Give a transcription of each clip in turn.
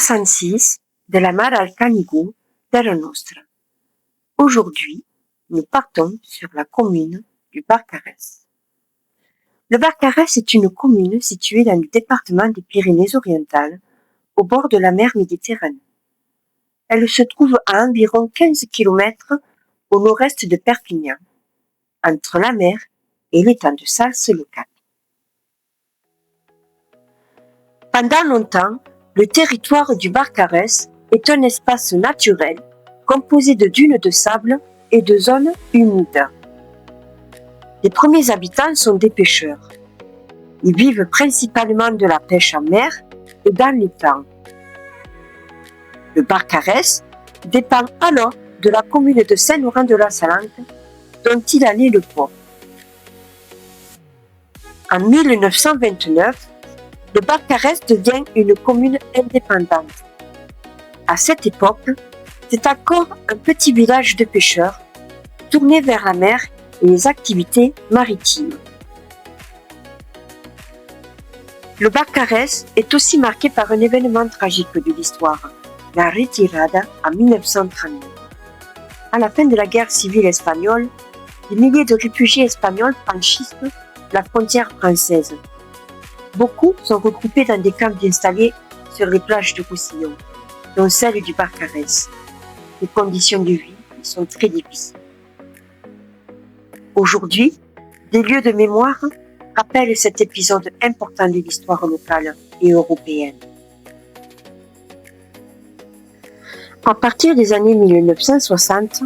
66 de la Mar al Canigou, Terra Nostra. Aujourd'hui, nous partons sur la commune du Barcarès. Le Barcarès est une commune située dans le département des Pyrénées-Orientales, au bord de la mer Méditerranée. Elle se trouve à environ 15 km au nord-est de Perpignan, entre la mer et l'étang de Sals-le-Cap. Pendant longtemps, le territoire du Barcarès est un espace naturel composé de dunes de sable et de zones humides. Les premiers habitants sont des pêcheurs. Ils vivent principalement de la pêche en mer et dans l'étang. Le Barcarès dépend alors de la commune de Saint-Laurent-de-la-Salante, dont il en est le port. En 1929, le Barcarès devient une commune indépendante. À cette époque, c'est encore un petit village de pêcheurs tourné vers la mer et les activités maritimes. Le Barcarès est aussi marqué par un événement tragique de l'histoire, la Retirada en 1939. À la fin de la guerre civile espagnole, des milliers de réfugiés espagnols franchissent la frontière française. Beaucoup sont regroupés dans des camps installés sur les plages de Roussillon, dont celle du Barcarès. Les conditions de vie sont très difficiles. Aujourd'hui, des lieux de mémoire rappellent cet épisode important de l'histoire locale et européenne. À partir des années 1960,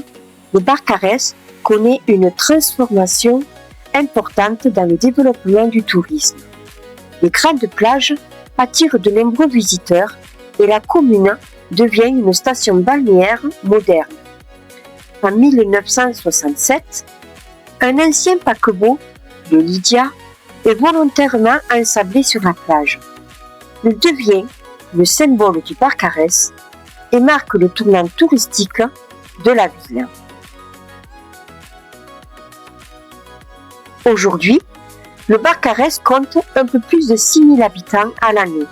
le Barcarès connaît une transformation importante dans le développement du tourisme. Les grandes plages attirent de nombreux visiteurs et la commune devient une station balnéaire moderne. En 1967, un ancien paquebot, le Lydia, est volontairement ensablé sur la plage. Il devient le symbole du Barcarès et marque le tournant touristique de la ville. Aujourd'hui, le Barcarès compte un peu plus de 6000 habitants à l'année,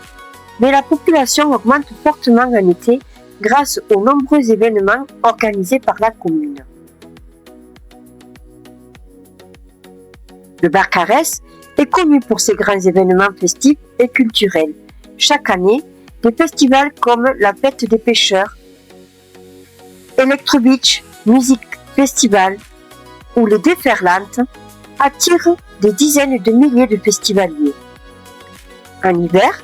mais la population augmente fortement en été grâce aux nombreux événements organisés par la commune. Le Barcarès est connu pour ses grands événements festifs et culturels. Chaque année, des festivals comme la Fête des pêcheurs, Electro Beach Music Festival ou les Déferlantes attirent des dizaines de milliers de festivaliers. En hiver,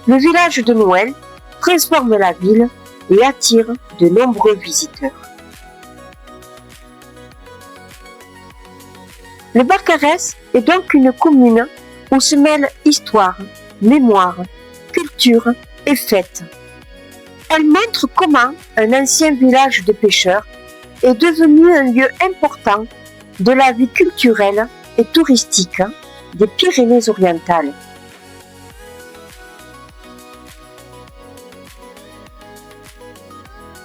le village de Noël transforme la ville et attire de nombreux visiteurs. Le Barcarès est donc une commune où se mêlent histoire, mémoire, culture et fête. Elle montre comment un ancien village de pêcheurs est devenu un lieu important de la vie culturelle et touristique des Pyrénées-Orientales.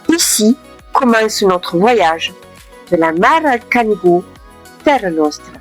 Ici commence notre voyage de la Mar al Canigou, Terra Nostra.